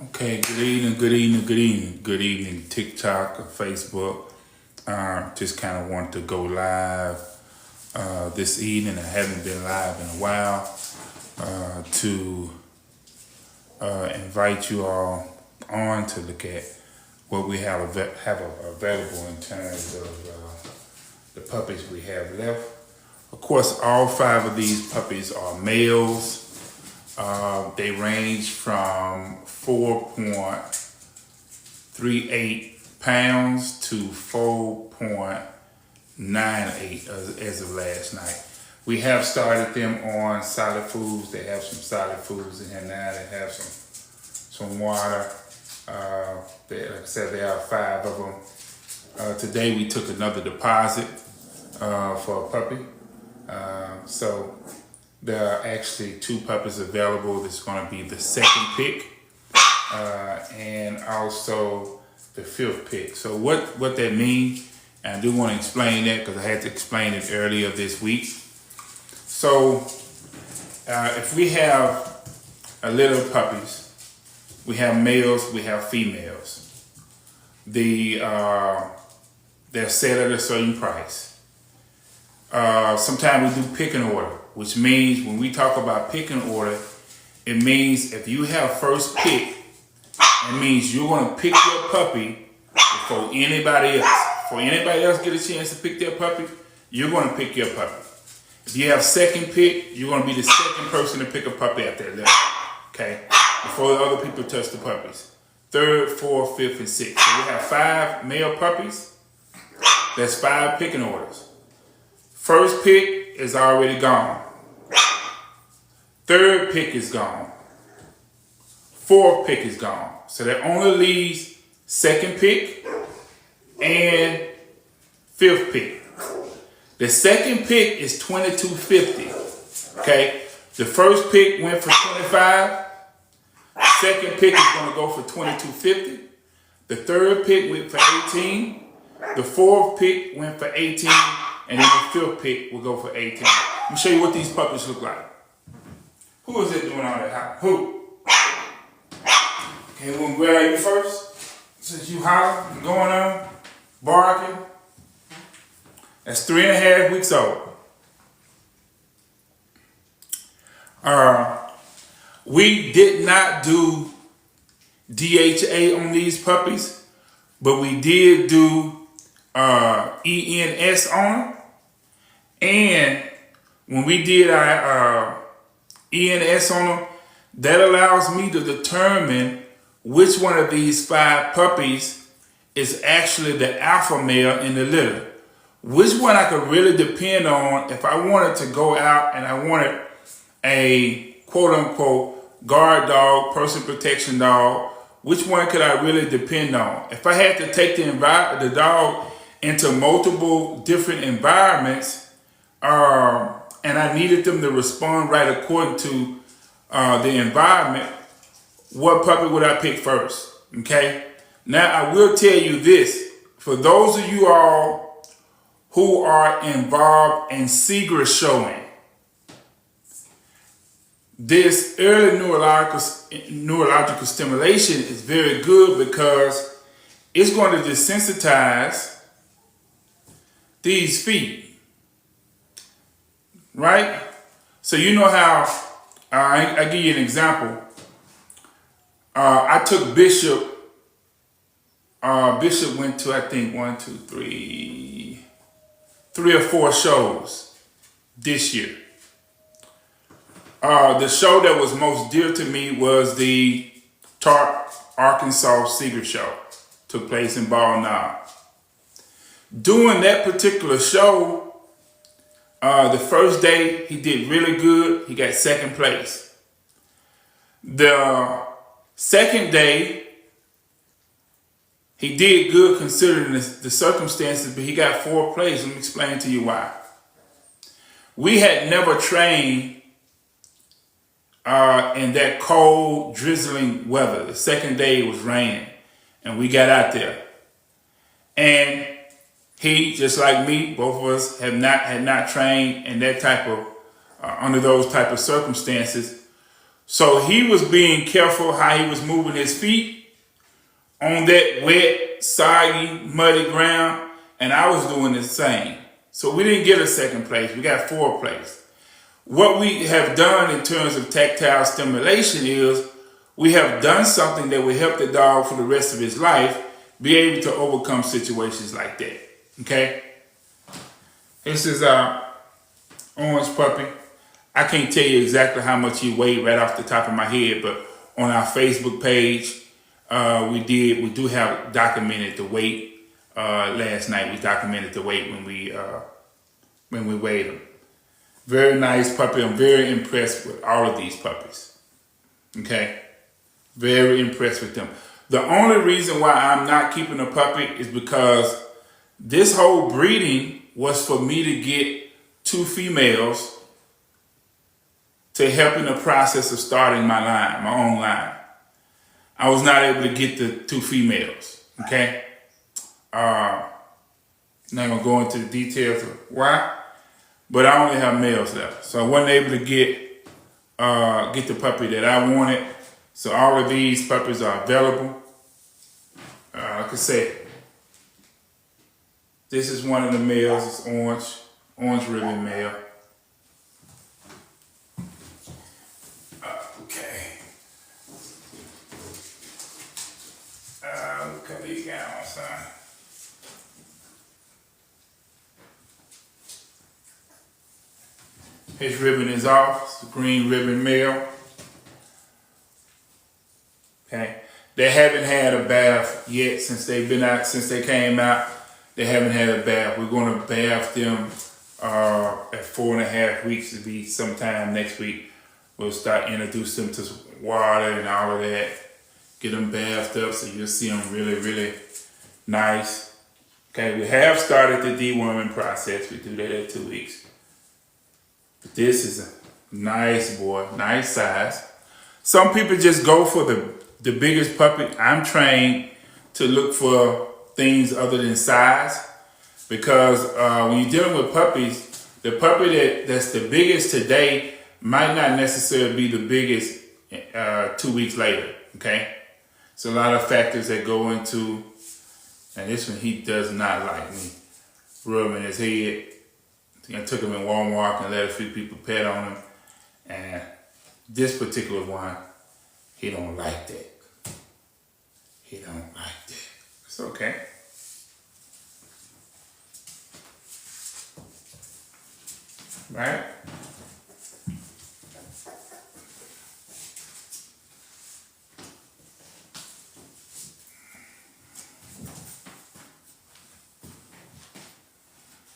Okay, good evening, good evening, good evening, good evening, TikTok or Facebook. Just kind of wanted to go live this evening. I haven't been live in a while to invite you all on to look at what we have available in terms of the puppies we have left. Of course, all 5 of these puppies are males. They range from 4.38 pounds to 4.98 as of last night. We have started them on solid foods. They have some solid foods in here now. They have some water. Like I said, there are 5 of them. Today we took another deposit for a puppy. So there are actually 2 puppies available. This is going to be the second pick and also the 5th pick. So what that means, and I do want to explain that because I had to explain it earlier this week. So if we have a litter of puppies, we have males, we have females. They're set at a certain price. Sometimes we do pick and order, which means when we talk about pick and order, it means if you have first pick, it means you're going to pick your puppy before anybody else. Before anybody else get a chance to pick their puppy, you're going to pick your puppy. If you have second pick, you're going to be the second person to pick a puppy at that level. Okay? Before the other people touch the puppies. 3rd, 4th, 5th, and 6th. So we have 5 male puppies. That's 5 picking orders. First pick is already gone. 3rd pick is gone. 4th pick is gone. So that only leaves second pick and 5th pick. The second pick is $22.50. Okay? The first pick went for $25. Second pick is going to go for $22.50. The 3rd pick went for $18. The 4th pick went for $18. And then the 5th pick will go for $18. Let me show you what these puppies look like. Who is it doing all that hollering? Who? Okay, we're going to grab you first. Since you hollering, going on, barking. That's 3.5 weeks old. We did not do DHA on these puppies, but we did do ENS on them. And when we did our ENS on them, that allows me to determine which one of these 5 puppies is actually the alpha male in the litter. Which one I could really depend on if I wanted to go out and I wanted a quote-unquote guard dog, person protection dog. Which one could I really depend on? If I had to take the dog into multiple different environments, and I needed them to respond right according to the environment, what puppy would I pick first? Okay? Now, I will tell you this. For those of you all who are involved in Seeger showing, this early neurological stimulation is very good because it's going to desensitize these feet, right? So you know how, I give you an example. I took Bishop. Bishop went to, I think, 3 or 4 shows this year. The show that was most dear to me was the Tarp, Arkansas Seeger show. Took place in Ball Knob. During that particular show, the first day he did really good. He got 2nd place. The second day, he did good considering the circumstances, but he got 4th place. Let me explain to you why. We had never trained in that cold, drizzling weather. The second day it was raining, and we got out there. And he, just like me, both of us had not trained in that type of, under those type of circumstances. So he was being careful how he was moving his feet on that wet, soggy, muddy ground, and I was doing the same. So we didn't get a second place, we got fourth place. What we have done in terms of tactile stimulation is we have done something that will help the dog for the rest of his life be able to overcome situations like that. Okay? This is our orange puppy. I can't tell you exactly how much he weighed right off the top of my head, but on our Facebook page, we do have documented the weight. Last night we documented the weight when we weighed him. Very nice puppy. I'm very impressed with all of these puppies. Okay? Very impressed with them. The only reason why I'm not keeping a puppy is because this whole breeding was for me to get 2 females to help in the process of starting my line, my own line. I was not able to get the 2 females, okay? Not gonna go into the details of why, but I only have males left. So I wasn't able to get the puppy that I wanted. So all of these puppies are available. Like I said, this is one of the males. It's orange ribbon male. Okay. What color you got on, son? His ribbon is off. It's a green ribbon male. Okay. They haven't had a bath yet since they've been out, since they came out. They haven't had a bath. We're going to bath them at 4.5 weeks. To be sometime next week. We'll start introducing them to water and all of that. Get them bathed up so you'll see them really, really nice. Okay, we have started the deworming process. We do that at 2 weeks. But this is a nice boy, nice size. Some people just go for the biggest puppy. I'm trained to look for things other than size because when you're dealing with puppies, the puppy that's the biggest today might not necessarily be the biggest 2 weeks later, okay? So a lot of factors that go into, and this one he does not like me rubbing his head. I think I took him in Walmart and let a few people pet on him, and this particular one, he don't like that. He don't like that. It's okay. Right?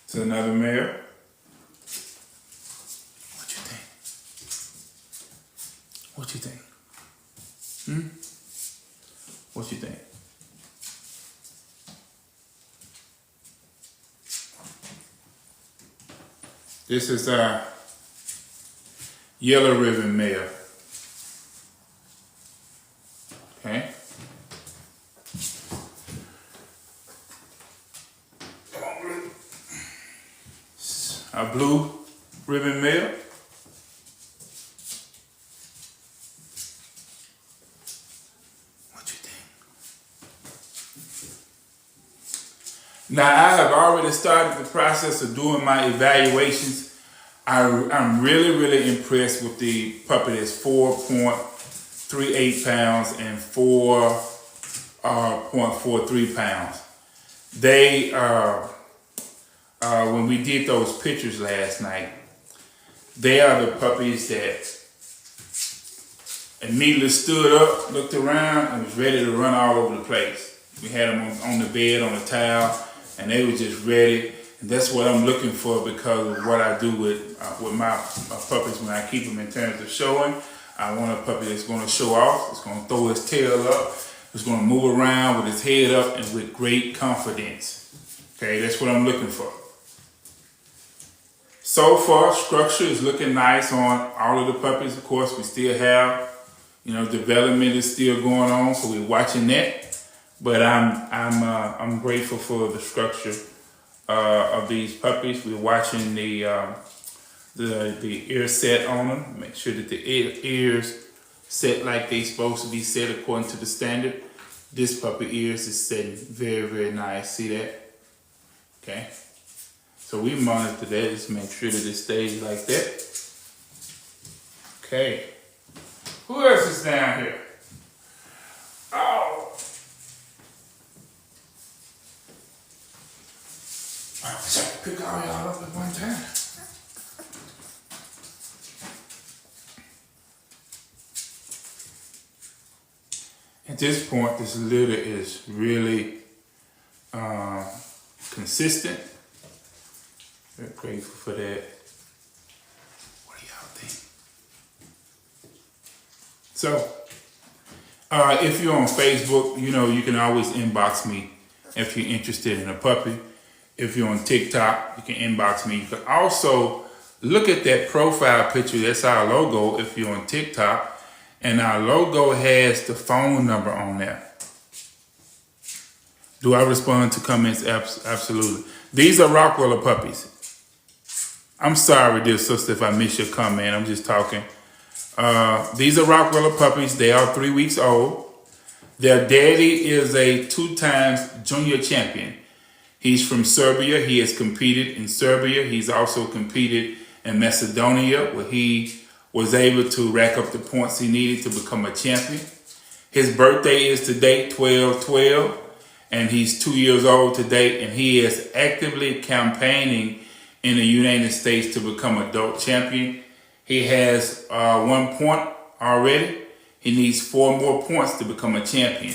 It's another male. What you think? What you think? What you think? This is a yellow ribbon male. Okay. A blue ribbon male. What you think? Now I have already started the process of doing my evaluations. I'm really, really impressed with the puppy that's 4.38 pounds and 4.43 pounds. They when we did those pictures last night, they are the puppies that immediately stood up, looked around, and was ready to run all over the place. We had them on the bed, on the towel, and they were just ready. And that's what I'm looking for because of what I do with my puppies when I keep them in terms of showing. I want a puppy that's going to show off, it's going to throw his tail up, it's going to move around with his head up and with great confidence. Okay, that's what I'm looking for. So far, structure is looking nice on all of the puppies. Of course, we still have, development is still going on, so we're watching that. But I'm grateful for the structure of these puppies. We're watching the ear set on them. Make sure that the ears set like they supposed to be set according to the standard. This puppy ears is setting very, very nice. See that? Okay. So we monitor that, just make sure that it stays like that. Okay. Who else is down here? Oh. I wish I could pick all y'all up at one time. At this point, this litter is really consistent. Very grateful for that. What do y'all think? So, if you're on Facebook, you know, you can always inbox me if you're interested in a puppy. If you're on TikTok, you can inbox me. You can also look at that profile picture. That's our logo if you're on TikTok. And our logo has the phone number on there. Do I respond to comments? Absolutely. These are Rottweiler puppies. I'm sorry, dear sister, if I miss your comment. I'm just talking. These are Rottweiler puppies. They are 3 weeks old. Their daddy is a 2-time junior champion. He's from Serbia. He has competed in Serbia. He's also competed in Macedonia, where he was able to rack up the points he needed to become a champion. His birthday is today, 12/12, and he's 2 years old today, and he is actively campaigning in the United States to become adult champion. He has 1 point already. He needs 4 more points to become a champion,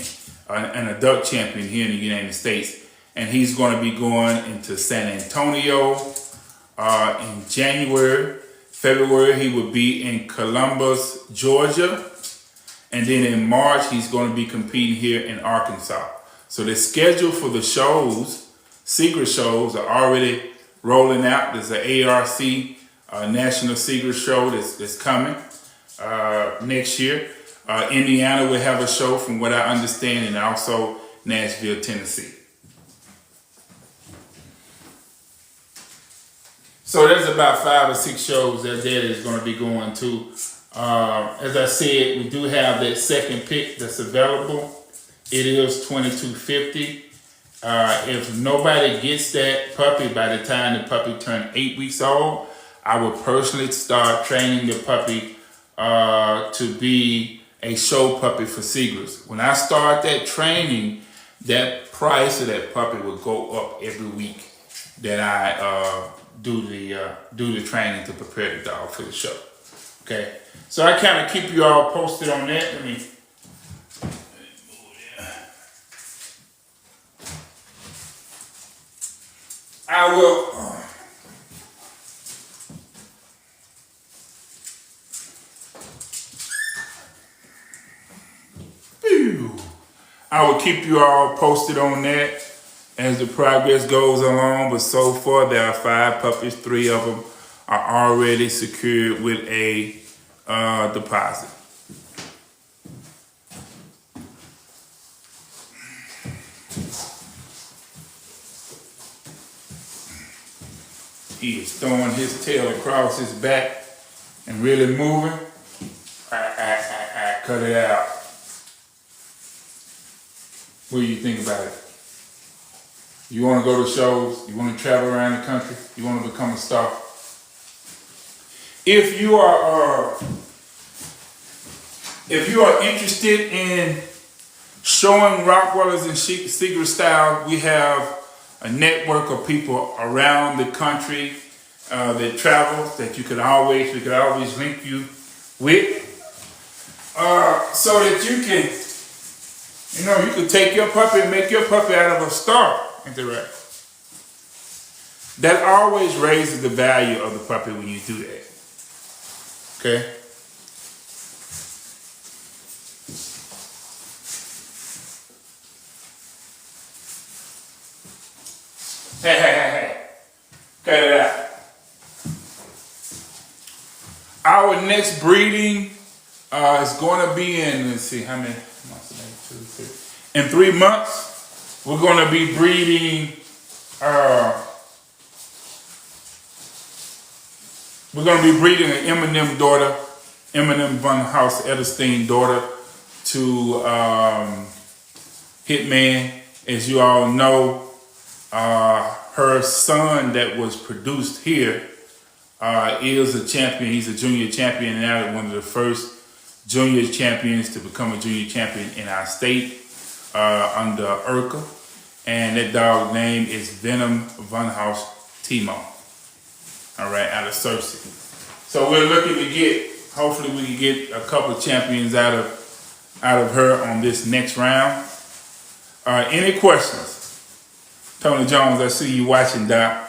an adult champion here in the United States. And he's going to be going into San Antonio in January. February, he will be in Columbus, Georgia. And then in March, he's going to be competing here in Arkansas. So the schedule for the shows, secret shows, are already rolling out. There's an ARC National Secret Show that's coming next year. Indiana will have a show from what I understand, and also Nashville, Tennessee. So there's about 5 or 6 shows that Daddy is going to be going to. As I said, we do have that second pick that's available. It is $22.50. If nobody gets that puppy by the time the puppy turned 8 weeks old, I would personally start training the puppy to be a show puppy for Seeglers. When I start that training, that price of that puppy will go up every week that I do the training to prepare the dog for the show. Okay, so I kind of keep you all posted on that. Let me move that. I will. I will keep you all posted on that as the progress goes along, but so far there are 5 puppies. 3 of them are already secured with a deposit. He is throwing his tail across his back and really moving. Cut it out. What do you think about it? You want to go to shows? You want to travel around the country? You want to become a star? If you are interested in showing Rottweilers and Secret style, we have a network of people around the country that travel that we could always link you with, so that you can, you could take your puppy and make your puppy out of a star. Interact. That always raises the value of the puppy when you do that. Okay? Hey. Cut it out. Our next breeding is going to be in, let's see, how many months? 2, 3. In 3 months. We're going to be breeding, an M&M daughter Eminem von Hause Edelstein, daughter to Hitman. As you all know, her son that was produced here is a champion. He's a junior champion now, one of the first junior champions to become a junior champion in our state under IRCA. And that dog name is Venom von Hause Timo. All right, out of Cersei. So we're looking to get, hopefully we can get a couple of champions out of her on this next round. Any questions? Tony Jones, I see you watching, Doc.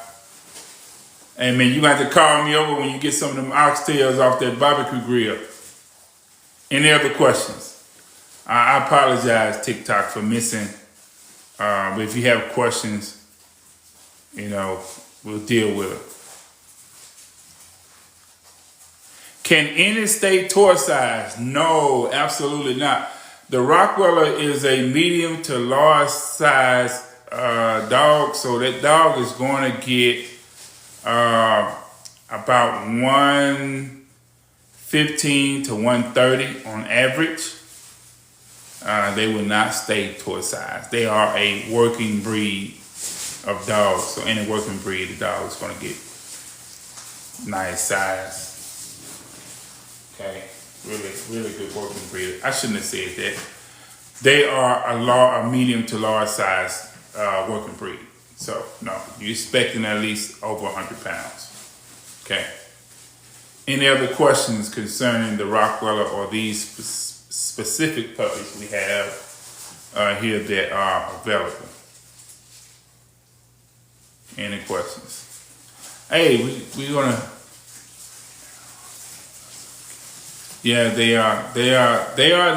Hey man, you got to call me over when you get some of them oxtails off that barbecue grill. Any other questions? I apologize, TikTok, for missing. But if you have questions, you know, we'll deal with it. Can any stay toy size? No, absolutely not. The Rottweiler is a medium to large size dog, so that dog is going to get about 115 to 130 on average. They will not stay toy size. They are a working breed of dogs, so any working breed of dog is going to get nice size. Okay, really good working breed. I shouldn't have said that. They are a medium to large size working breed. So no, you're expecting at least over 100 pounds. Okay. Any other questions concerning the Rottweiler or these specific puppies we have here that are available? Any questions? Hey, we're gonna. Yeah, they are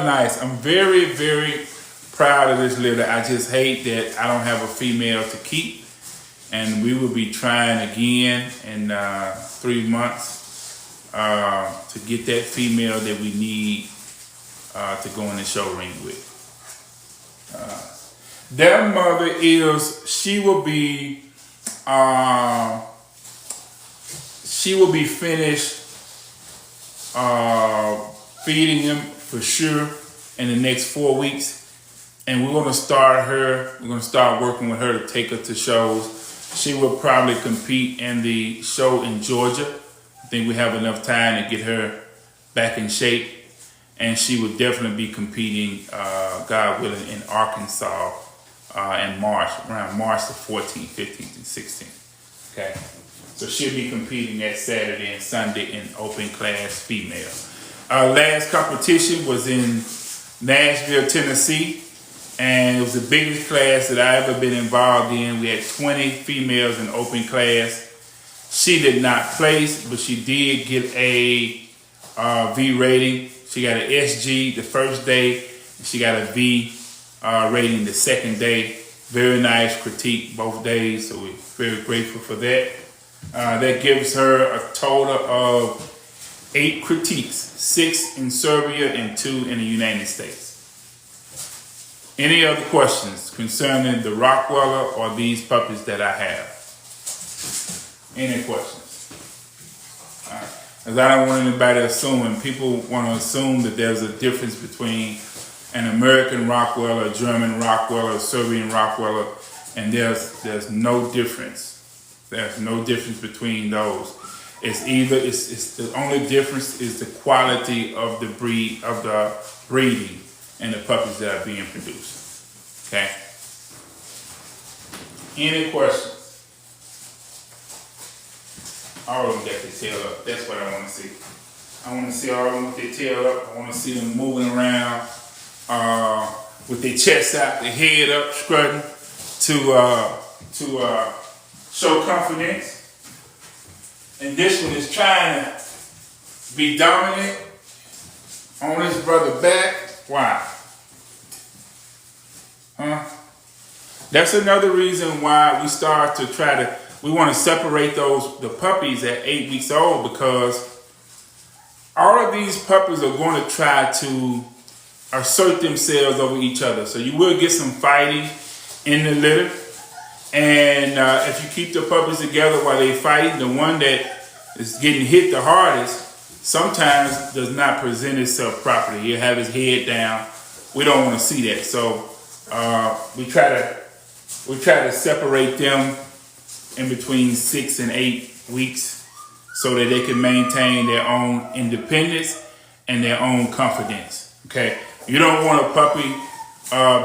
nice. I'm very proud of this litter. I just hate that I don't have a female to keep, and we will be trying again in 3 months to get that female that we need to go in the show ring with. Their mother she will be finished feeding him for sure in the next 4 weeks, and we're going to start working with her to take her to shows. She will probably compete in the show in Georgia. I think we have enough time to get her back in shape, and she will definitely be competing, God willing, in Arkansas in March, around March the 14th, 15th, and 16th. Okay, so she'll be competing that Saturday and Sunday in open class female. Our last competition was in Nashville, Tennessee, and it was the biggest class that I ever been involved in. We had 20 females in open class. She did not place, but she did get a V rating. She got an SG the first day, and she got a V rating the second day. Very nice critique both days, so we're very grateful for that. That gives her a total of 8 critiques, 6 in Serbia and 2 in the United States. Any other questions concerning the Rottweiler or these puppies that I have? Any questions? All right. As I don't want anybody assuming, people want to assume that there's a difference between an American Rottweiler, a German Rottweiler, a Serbian Rottweiler, and there's no difference. There's no difference between those. It's the only difference is the quality of the breed, of the breeding, and the puppies that are being produced. Okay? Any questions? All of them got their tail up. That's what I want to see. I want to see all of them with their tail up. I want to see them moving around with their chest out, their head up, strutting to show confidence. And this one is trying to be dominant on his brother back. Why? That's another reason why we start to we want to separate the puppies at 8 weeks old, because all of these puppies are going to try to assert themselves over each other. So you will get some fighting in the litter. And if you keep the puppies together while they fight, the one that is getting hit the hardest sometimes does not present itself properly. He'll have his head down. We don't want to see that. So we try to separate them in between 6 and 8 weeks so that they can maintain their own independence and their own confidence. Okay, you don't want a puppy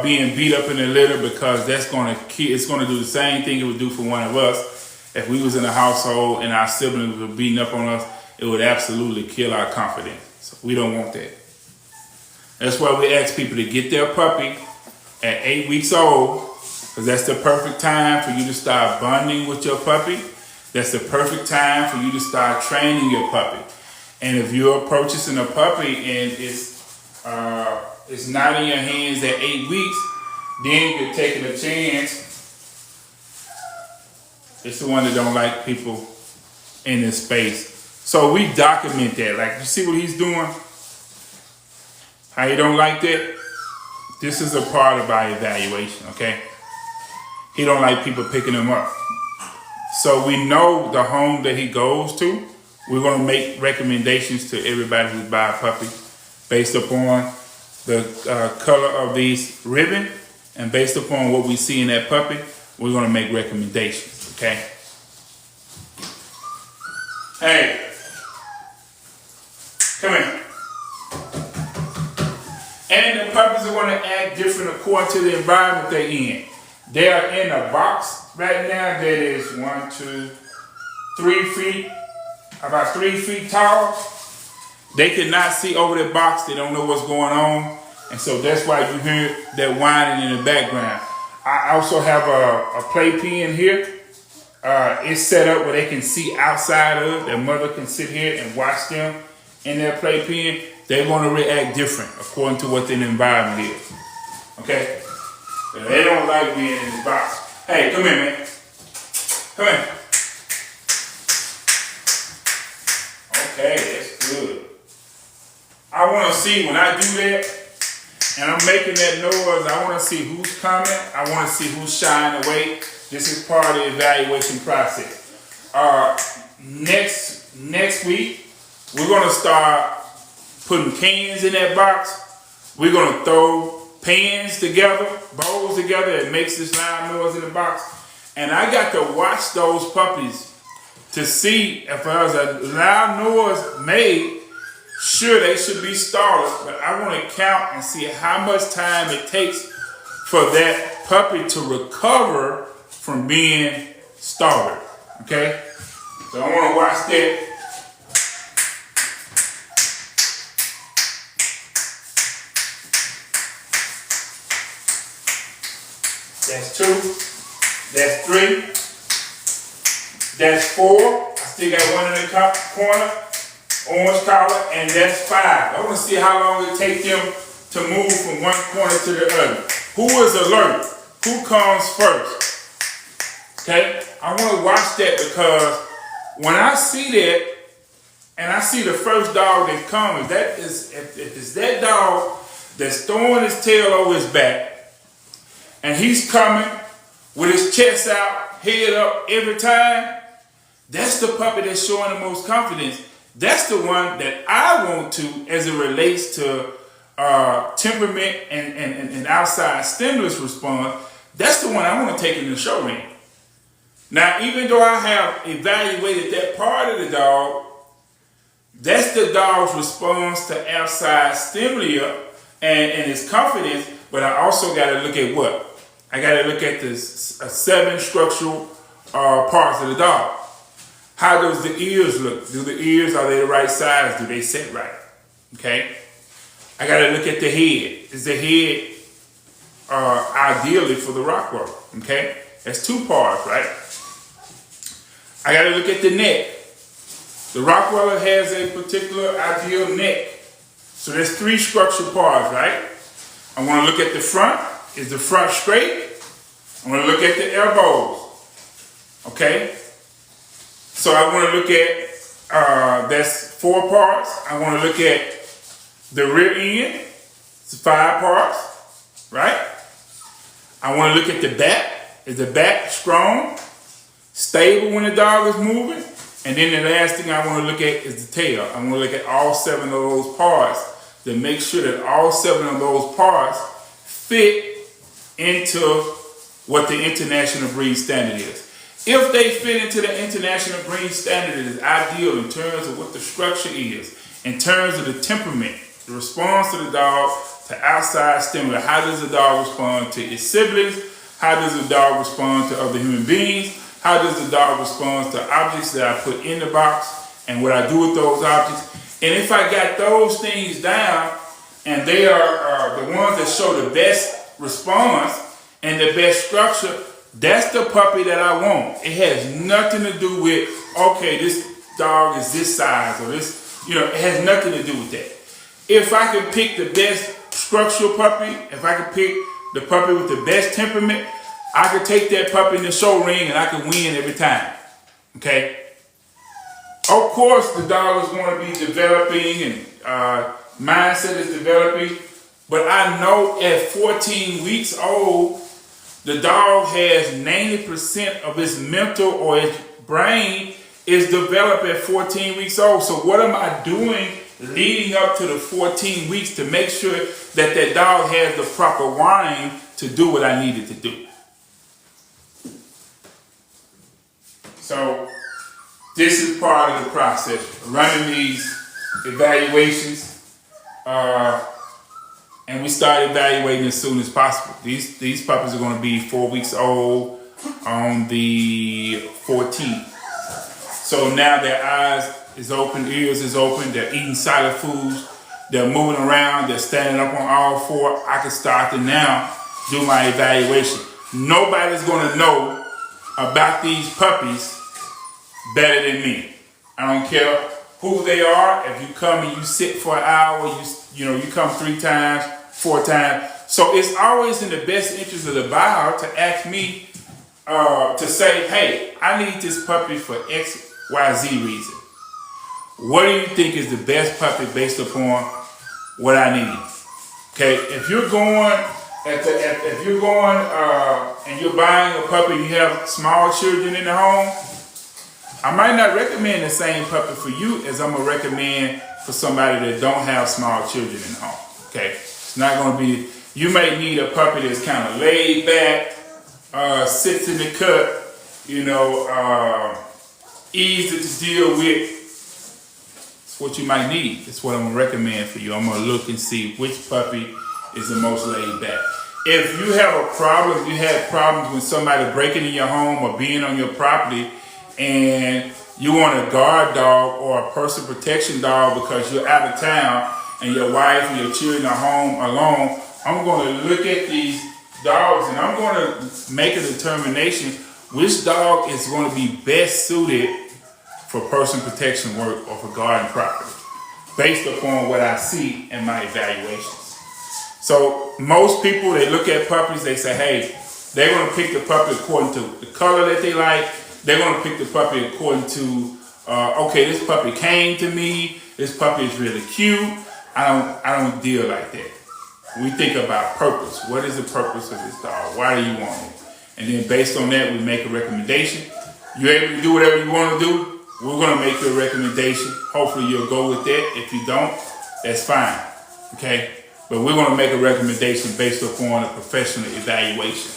being beat up in the litter, because it's going to do the same thing it would do for one of us. If we was in a household and our siblings were beating up on us, it would absolutely kill our confidence. So we don't want that. That's why we ask people to get their puppy at 8 weeks old, because that's the perfect time for you to start bonding with your puppy. That's the perfect time for you to start training your puppy. And if you're purchasing a puppy and it's not in your hands at 8 weeks, then you're taking a chance. It's the one that don't like people in this space. So we document that. Like, you see what he's doing? How he don't like that? This is a part of our evaluation, okay? He don't like people picking him up. So we know the home that he goes to. We're going to make recommendations to everybody who buy a puppy based upon the color of these ribbon, and based upon what we see in that puppy, we're going to make recommendations, okay? Hey, come here. And the puppies are going to act different according to the environment they're in. They are in a box right now that is 1, 2, 3 feet, about 3 feet tall. They cannot see over the box. They don't know what's going on. And so that's why you hear that whining in the background. I also have a playpen here. It's set up where they can see outside of. Their mother can sit here and watch them in their playpen. They're going to react different according to what their environment is. Okay? They don't like being in this box. Hey, come here, man. Come here. Okay, that's good. I want to see when I do that, and I'm making that noise, I want to see who's coming. I want to see who's shying away. This is part of the evaluation process. Next week, we're going to start putting cans in that box. We're going to throw pans together, bowls together. It makes this loud noise in the box. And I got to watch those puppies to see if there's a loud noise made. Sure, they should be startled, but I want to count and see how much time it takes for that puppy to recover from being startled. Okay? So I want to watch that. That's 2. That's 3. That's 4. I still got one in the corner. Orange collar, and that's 5. I want to see how long it takes them to move from one corner to the other. Who is alert? Who comes first? Okay? I want to watch that, because when I see that, and I see the first dog that comes, if it's that dog that's throwing his tail over his back, and he's coming with his chest out, head up every time, that's the puppy that's showing the most confidence. That's the one that I want to, as it relates to temperament and outside stimulus response. That's the one I want to take in the show ring. Now, even though I have evaluated that part of the dog, that's the dog's response to outside stimuli and his confidence. But I also got to look at what? I got to look at the 7 structural parts of the dog. How does the ears look? Do the ears, are they the right size? Do they sit right? Okay. I got to look at the head. Is the head ideally for the Rockwell? Okay. That's 2 parts, right? I got to look at the neck. The Rottweiler has a particular ideal neck. So there's 3 structural parts, right? I want to look at the front. Is the front straight? I want to look at the elbows. Okay? So I want to look at, that's 4 parts. I want to look at the rear end. It's 5 parts, right? I want to look at the back. Is the back strong? Stable when the dog is moving? And then the last thing I want to look at is the tail. I want to look at all 7 of those parts to make sure that all 7 of those parts fit into what the international breed standard is. If they fit into the international breed standard, it is ideal in terms of what the structure is, in terms of the temperament, the response of the dog to outside stimuli. How does the dog respond to its siblings? How does the dog respond to other human beings? How does the dog respond to objects that I put in the box and what I do with those objects? And if I got those things down and they are the ones that show the best response and the best structure, that's the puppy that I want. It has nothing to do with, okay, this dog is this size or this, it has nothing to do with that. If I can pick the best structural puppy, if I can pick the puppy with the best temperament, I can take that puppy in the show ring and I can win every time. Okay? Of course, the dog is going to be developing and mindset is developing, but I know at 14 weeks old, the dog has 90% of its mental or its brain is developed at 14 weeks old. So what am I doing leading up to the 14 weeks to make sure that that dog has the proper wiring to do what I needed to do? So this is part of the process, running these evaluations, and we start evaluating as soon as possible. These puppies are going to be 4 weeks old on the 14th. So now their eyes is open, ears is open, they're eating solid foods, they're moving around, they're standing up on all 4. I can start to now do my evaluation. Nobody's going to know about these puppies better than me. I don't care who they are. If you come and you sit for an hour, you come 3 times, 4 times. So it's always in the best interest of the buyer to ask me to say, hey, I need this puppy for X, Y, Z reason. What do you think is the best puppy based upon what I need? Okay, if you're going and you're buying a puppy and you have small children in the home, I might not recommend the same puppy for you as I'm gonna recommend for somebody that don't have small children in the home. Okay, it's not gonna be. You may need a puppy that's kind of laid back, sits in the cut, easy to deal with. It's what you might need. It's what I'm gonna recommend for you. I'm gonna look and see which puppy is the most laid back. If you have a problem, you had problems with somebody breaking in your home or being on your property, and you want a guard dog or a personal protection dog because you're out of town and your wife and your children are home alone, I'm going to look at these dogs and I'm going to make a determination which dog is going to be best suited for personal protection work or for guarding property based upon what I see in my evaluations. So most people, they look at puppies, they say, hey, they're going to pick the puppy according to the color that they like. They're going to pick the puppy according to, okay, this puppy came to me. This puppy is really cute. I don't deal like that. We think about purpose. What is the purpose of this dog? Why do you want it? And then based on that, we make a recommendation. You're able to do whatever you want to do. We're going to make you a recommendation. Hopefully you'll go with that. If you don't, that's fine. Okay? But we're going to make a recommendation based upon a professional evaluation.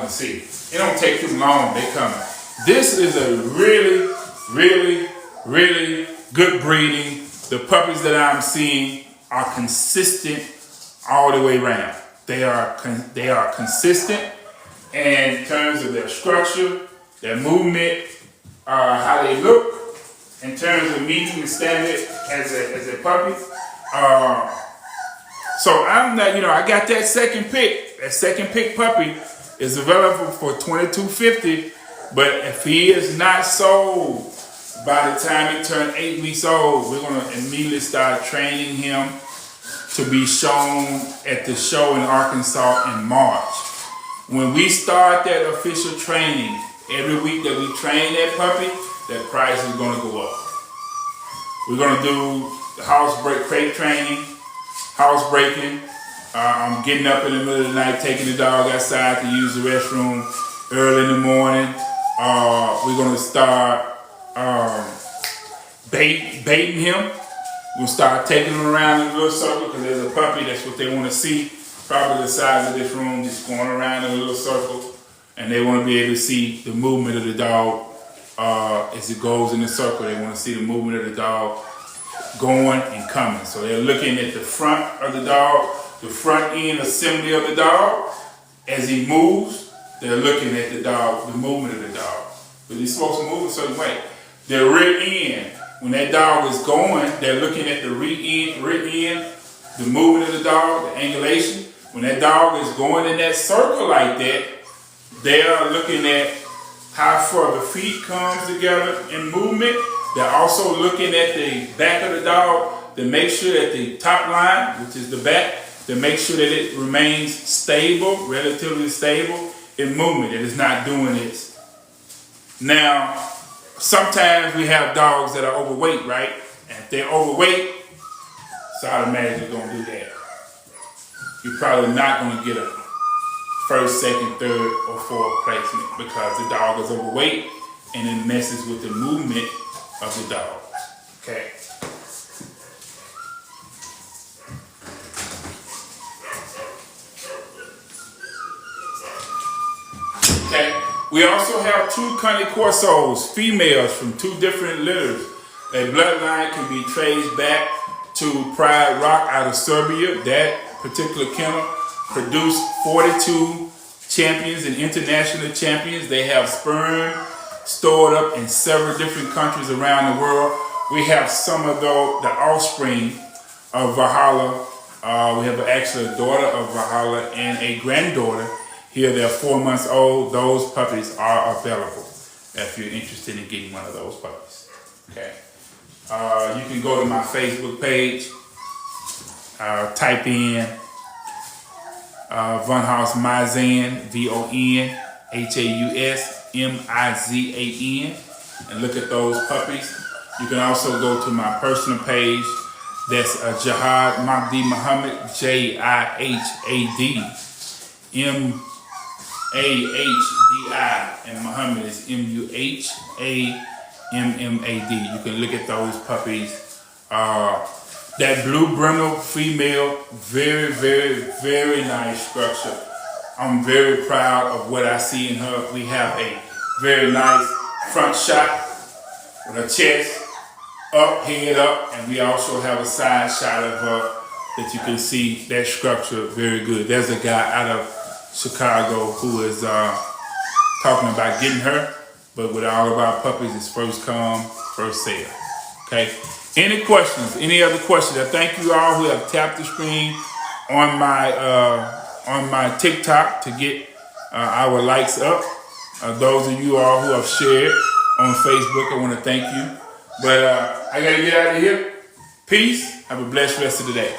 See, it don't take too long, they coming. This is a really, really, really good breeding. The puppies that I'm seeing are consistent all the way around. They are consistent in terms of their structure, their movement, how they look, in terms of meeting the standard as a puppy. So I'm not, I got that second pick. That second pick puppy is available for $22.50, but if he is not sold by the time he turned 8 weeks old, we're going to immediately start training him to be shown at the show in Arkansas in March. When we start that official training, Every week that we train that puppy, that price is going to go up. We're going to do the house break crate training, house breaking. I'm getting up in the middle of the night, taking the dog outside to use the restroom early in the morning. We're going to start baiting him. We'll start taking him around in a little circle because there's a puppy, that's what they want to see. Probably the size of this room, just going around in a little circle. And they want to be able to see the movement of the dog as it goes in the circle. They want to see the movement of the dog going and coming. So they're looking at the front of the dog, the front end assembly of the dog. As he moves, they're looking at the dog, the movement of the dog. But he's supposed to move a certain way. The rear end, when that dog is going, they're looking at the rear end, the movement of the dog, the angulation. When that dog is going in that circle like that, they are looking at how far the feet comes together in movement. They're also looking at the back of the dog to make sure that the top line, which is the back, to make sure that it remains stable, relatively stable in movement. It is not doing this. Now, sometimes we have dogs that are overweight, right? And if they're overweight, it's automatically going to do that. You're probably not going to get a first, second, third, or fourth placement because the dog is overweight and it messes with the movement of the dog. Okay. Okay. We also have two Cunny Corsos, females from two different litters. A bloodline can be traced back to Pride Rock out of Serbia. That particular kennel produced 42 champions and international champions. They have sperm stored up in several different countries around the world. We have some of the offspring of Valhalla. We have actually a daughter of Valhalla and a granddaughter. Here they're 4 months old. Those puppies are available if you're interested in getting one of those puppies. Okay. You can go to my Facebook page, type in Von Hause Mizan, VonHouseMizan, and look at those puppies. You can also go to my personal page. That's Jihad Mahdi Muhammad, Jihad Mahdi, and Muhammad is Muhammad. You can look at those puppies. That blue brindle female, very, very, very nice structure. I'm very proud of what I see in her. We have a very nice front shot with her chest up, head up, and we also have a side shot of her that you can see that structure very good. There's a guy out of Chicago who is talking about getting her, but with all of our puppies, it's first come, first sale. Okay. Any questions? Any other questions? I thank you all who have tapped the screen on my TikTok to get our likes up. Those of you all who have shared on Facebook, I want to thank you. But I got to get out of here. Peace. Have a blessed rest of the day.